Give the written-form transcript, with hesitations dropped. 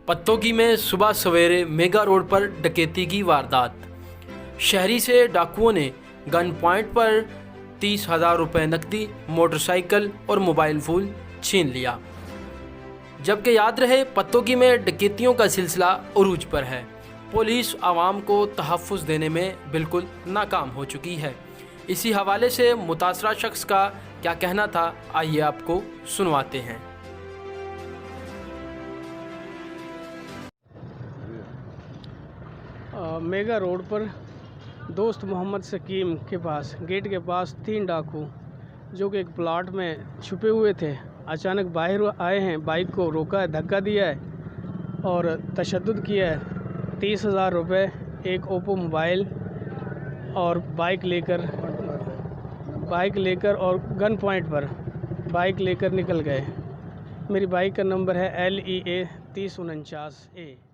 पत्तोगी में सुबह सवेरे मेगा रोड पर डकैती की वारदात। शहरी से डाकुओं ने गन पॉइंट पर 30,000 रुपये नकदी, मोटरसाइकिल और मोबाइल फ़ोन छीन लिया। जबकि याद रहे, पत्तोगी में डकैतियों का सिलसिला उरूज पर है। पुलिस आवाम को तहफ़्फ़ुज़ देने में बिल्कुल नाकाम हो चुकी है। इसी हवाले से मुतासरा शख्स का क्या कहना था, आइए आपको सुनवाते हैं। मेगा रोड पर दोस्त मोहम्मद सकीम के पास गेट के पास 3 डाकू जो कि एक प्लाट में छुपे हुए थे, अचानक बाहर आए हैं, बाइक को रोका है, धक्का दिया है और तशद्दुद किया है। 30,000 रुपये, एक ओप्पो मोबाइल और बाइक लेकर और गन पॉइंट पर बाइक लेकर निकल गए। मेरी बाइक का नंबर है LEA 3049A।